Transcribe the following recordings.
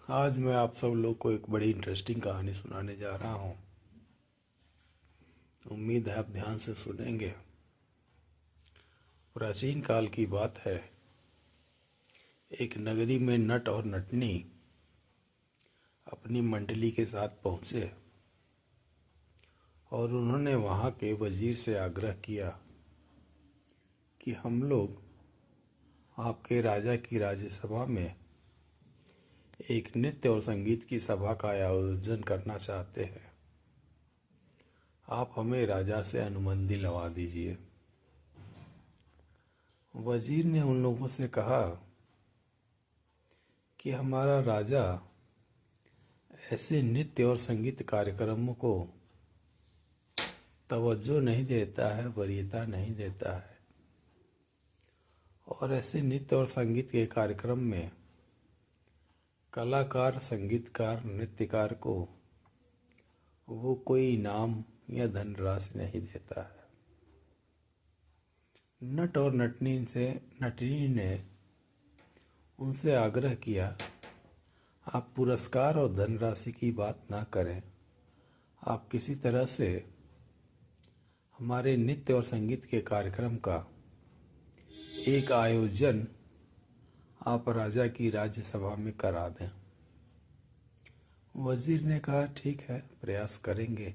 आज मैं आप सब लोग को एक बड़ी इंटरेस्टिंग कहानी सुनाने जा रहा हूँ। उम्मीद है आप ध्यान से सुनेंगे। प्राचीन काल की बात है। एक नगरी में नट और नटनी अपनी मंडली के साथ पहुंचे और उन्होंने वहां के वजीर से आग्रह किया कि हम लोग आपके राजा की राज्यसभा में एक नृत्य और संगीत की सभा का आयोजन करना चाहते हैं। आप हमें राजा से अनुमति दिलवा दीजिए। वजीर ने उन लोगों से कहा कि हमारा राजा ऐसे नृत्य और संगीत कार्यक्रमों को तवज्जो नहीं देता है, वरीयता नहीं देता है, और ऐसे नृत्य और संगीत के कार्यक्रम में कलाकार, संगीतकार, नृत्यकार को वो कोई इनाम या धनराशि नहीं देता है। नट और नटनी ने उनसे आग्रह किया, आप पुरस्कार और धनराशि की बात ना करें। आप किसी तरह से हमारे नृत्य और संगीत के कार्यक्रम का एक आयोजन आप राजा की राज्यसभा में करा दें। वजीर ने कहा, ठीक है, प्रयास करेंगे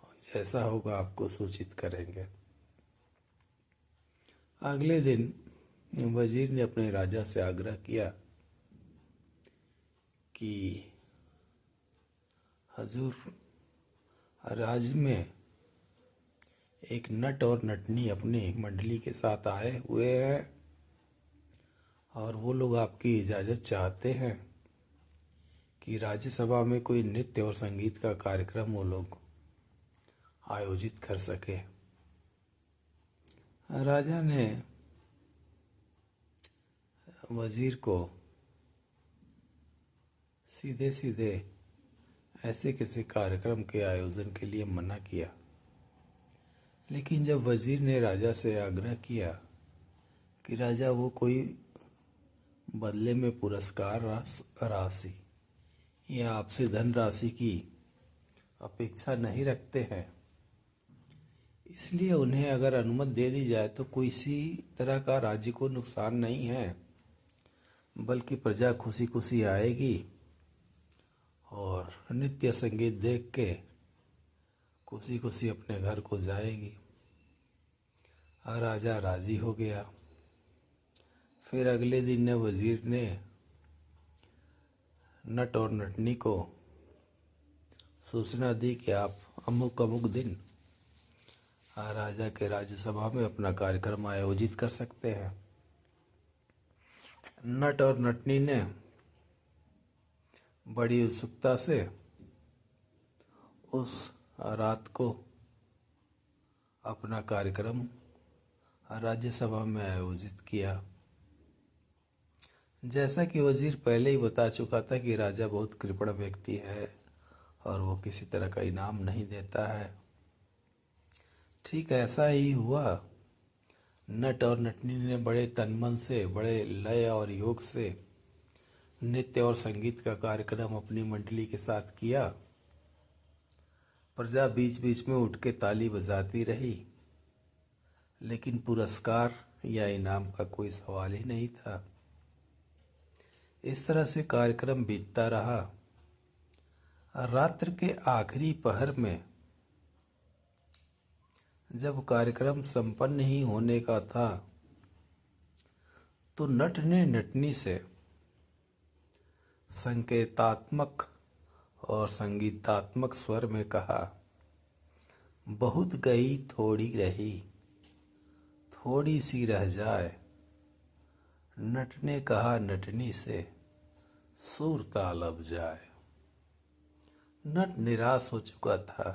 और जैसा होगा आपको सूचित करेंगे। अगले दिन वजीर ने अपने राजा से आग्रह किया कि हजूर, राज्य में एक नट और नटनी अपनी मंडली के साथ आए हुए हैं और वो लोग आपकी इजाज़त चाहते हैं कि राज्यसभा में कोई नृत्य और संगीत का कार्यक्रम वो लोग आयोजित कर सके। राजा ने वजीर को सीधे सीधे ऐसे किसी कार्यक्रम के आयोजन के लिए मना किया। लेकिन जब वजीर ने राजा से आग्रह किया कि राजा वो कोई बदले में पुरस्कार राशि या आपसे धन राशि की अपेक्षा नहीं रखते हैं, इसलिए उन्हें अगर अनुमति दे दी जाए तो कोई सी तरह का राज्य को नुकसान नहीं है, बल्कि प्रजा खुशी खुशी आएगी और नृत्य संगीत देख के खुशी खुशी अपने घर को जाएगी। राजा राजी हो गया। फिर अगले दिन ने वजीर ने नट और नटनी को सूचना दी कि आप अमुक अमुक दिन राजा के राज्यसभा में अपना कार्यक्रम आयोजित कर सकते हैं। नट और नटनी ने बड़ी उत्सुकता से उस रात को अपना कार्यक्रम राज्यसभा में आयोजित किया। जैसा कि वजीर पहले ही बता चुका था कि राजा बहुत कृपण व्यक्ति है और वो किसी तरह का इनाम नहीं देता है, ठीक ऐसा ही हुआ। नट और नटनी ने बड़े तनमन से, बड़े लय और योग से नृत्य और संगीत का कार्यक्रम अपनी मंडली के साथ किया। प्रजा बीच बीच में उठ के ताली बजाती रही, लेकिन पुरस्कार या इनाम का कोई सवाल ही नहीं था। इस तरह से कार्यक्रम बीतता रहा। रात्र के आखिरी पहर में जब कार्यक्रम संपन्न ही होने का था तो नट ने नटनी से संकेतात्मक और संगीतात्मक स्वर में कहा, बहुत गई थोड़ी रही, थोड़ी सी रह जाए। नट ने कहा नटनी से, सुर ताल अब जाए। नट निराश हो चुका था।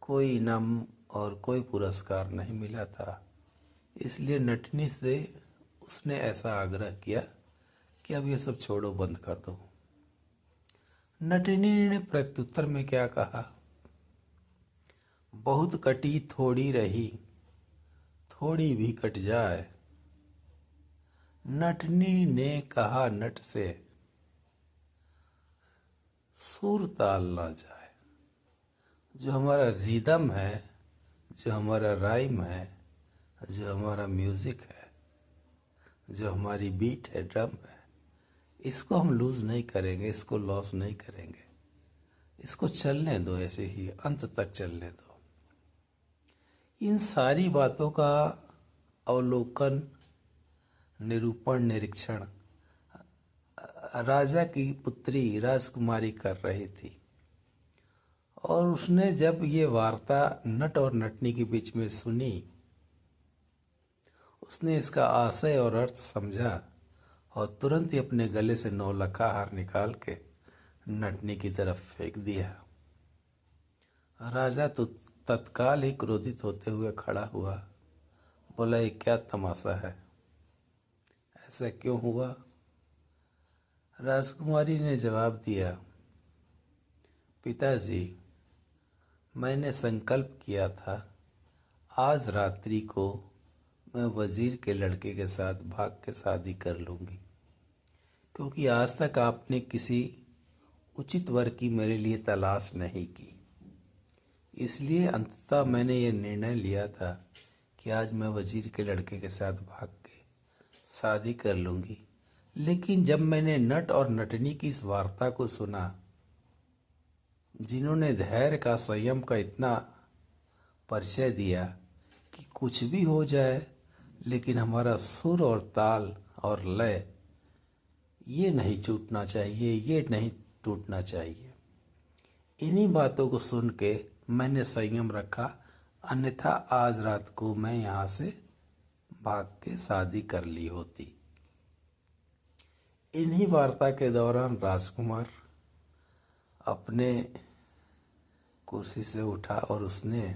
कोई इनाम और कोई पुरस्कार नहीं मिला था, इसलिए नटनी से उसने ऐसा आग्रह किया कि अब ये सब छोड़ो, बंद कर दो। नटनी ने प्रत्युत्तर में क्या कहा, बहुत कटी थोड़ी रही, थोड़ी भी कट जाए। नटनी ने कहा नट से, सुर ताल ना जाए। जो हमारा रिदम है, जो हमारा राइम है, जो हमारा म्यूजिक है, जो हमारी बीट है, ड्रम है, इसको हम लूज नहीं करेंगे, इसको लॉस नहीं करेंगे। इसको चलने दो, ऐसे ही अंत तक चलने दो। इन सारी बातों का अवलोकन, निरूपण, निरीक्षण राजा की पुत्री राजकुमारी कर रही थी। और उसने जब ये वार्ता नट और नटनी के बीच में सुनी, उसने इसका आशय और अर्थ समझा और तुरंत ही अपने गले से नौलखा हार निकाल के नटनी की तरफ फेंक दिया। राजा तो तत्काल ही क्रोधित होते हुए खड़ा हुआ, बोला, ये क्या तमाशा है, ऐसा क्यों हुआ? राजकुमारी ने जवाब दिया, पिताजी, मैंने संकल्प किया था आज रात्रि को मैं वजीर के लड़के के साथ भाग के शादी कर लूंगी, क्योंकि आज तक आपने किसी उचित वर की मेरे लिए तलाश नहीं की। इसलिए अंततः मैंने ये निर्णय लिया था कि आज मैं वजीर के लड़के के साथ भाग के शादी कर लूंगी। लेकिन जब मैंने नट और नटनी की इस वार्ता को सुना, जिन्होंने धैर्य का, संयम का इतना परिचय दिया कि कुछ भी हो जाए लेकिन हमारा सुर और ताल और लय ये नहीं छूटना चाहिए, ये नहीं टूटना चाहिए, इन्हीं बातों को सुन के मैंने संयम रखा, अन्यथा आज रात को मैं यहाँ से भाग के शादी कर ली होती। इन्हीं वार्ता के दौरान राजकुमार अपने कुर्सी से उठा और उसने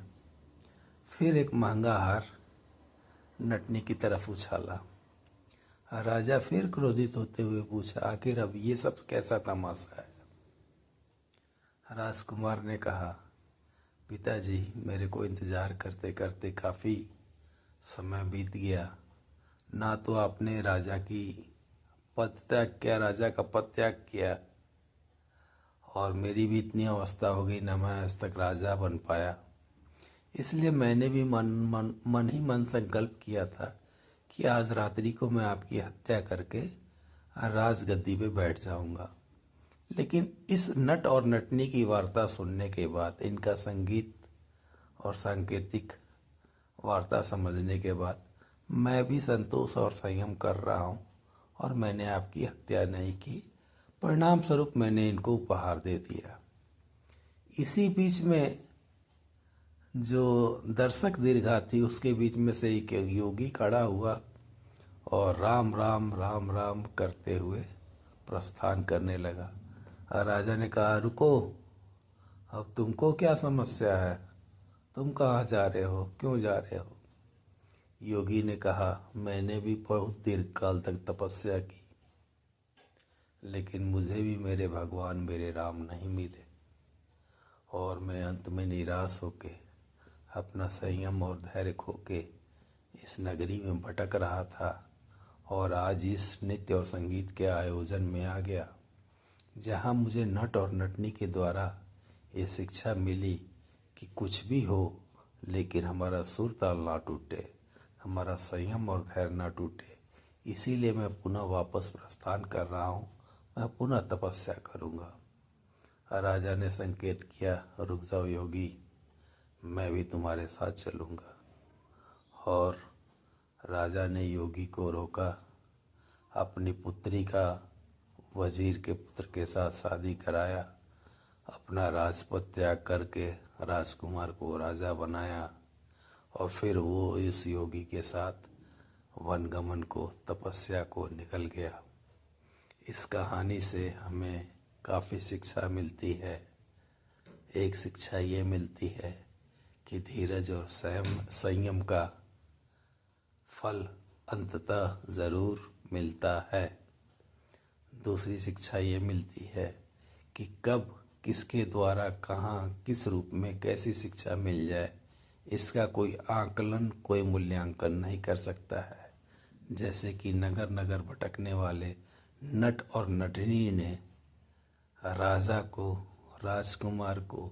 फिर एक महंगा हार नटनी की तरफ उछाला। राजा फिर क्रोधित होते हुए पूछा, आखिर अब ये सब कैसा तमाशा है? राजकुमार ने कहा, पिताजी, मेरे को इंतजार करते करते काफी समय बीत गया। ना तो आपने राजा की पद त्याग किया, राजा का पद त्याग किया, और मेरी भी इतनी अवस्था हो गई, ना मैं आज तक राजा बन पाया। इसलिए मैंने भी मन ही मन संकल्प किया था कि आज रात्रि को मैं आपकी हत्या करके राजगद्दी पे बैठ जाऊंगा। लेकिन इस नट और नटनी की वार्ता सुनने के बाद, इनका संगीत और सांकेतिक वार्ता समझने के बाद, मैं भी संतोष और संयम कर रहा हूं और मैंने आपकी हत्या नहीं की। परिणाम स्वरूप मैंने इनको उपहार दे दिया। इसी बीच में जो दर्शक दीर्घा थी, उसके बीच में से एक योगी खड़ा हुआ और राम राम राम राम करते हुए प्रस्थान करने लगा। राजा ने कहा, रुको, अब तुमको क्या समस्या है? तुम कहाँ जा रहे हो? क्यों जा रहे हो? योगी ने कहा, मैंने भी बहुत दीर्घ काल तक तपस्या की, लेकिन मुझे भी मेरे भगवान, मेरे राम नहीं मिले, और मैं अंत में निराश होके अपना संयम और धैर्य खो के इस नगरी में भटक रहा था, और आज इस नृत्य और संगीत के आयोजन में आ गया, जहाँ मुझे नट और नटनी के द्वारा ये शिक्षा मिली कि कुछ भी हो लेकिन हमारा सुर ताल ना टूटे, हमारा संयम और धैर्य ना टूटे। इसीलिए मैं पुनः वापस प्रस्थान कर रहा हूँ, मैं पुनः तपस्या करूँगा। राजा ने संकेत किया, रुक जाओ योगी, मैं भी तुम्हारे साथ चलूँगा। और राजा ने योगी को रोका, अपनी पुत्री का वजीर के पुत्र के साथ शादी कराया, अपना राजपद त्याग करके राजकुमार को राजा बनाया, और फिर वो इस योगी के साथ वनगमन को, तपस्या को निकल गया। इस कहानी से हमें काफ़ी शिक्षा मिलती है। एक शिक्षा ये मिलती है कि धीरज और संयम का फल अंततः ज़रूर मिलता है। दूसरी शिक्षा ये मिलती है कि कब, किसके द्वारा, कहाँ, किस रूप में, कैसी शिक्षा मिल जाए, इसका कोई आकलन, कोई मूल्यांकन नहीं कर सकता है। जैसे कि नगर नगर भटकने वाले नट और नटनी ने राजा को, राजकुमार को,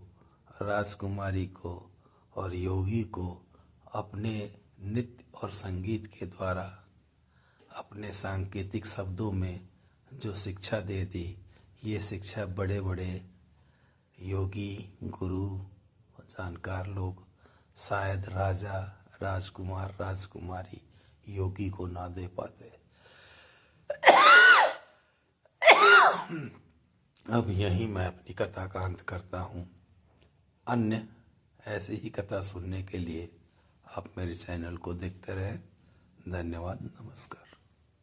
राजकुमारी को और योगी को अपने नृत्य और संगीत के द्वारा, अपने सांकेतिक शब्दों में जो शिक्षा दे दी, ये शिक्षा बड़े बड़े योगी, गुरु, जानकार लोग शायद राजा, राजकुमार, राजकुमारी, योगी को ना दे पाते। अब यहीं मैं अपनी कथा का अंत करता हूँ। अन्य ऐसी ही कथा सुनने के लिए आप मेरे चैनल को देखते रहें। धन्यवाद, नमस्कार।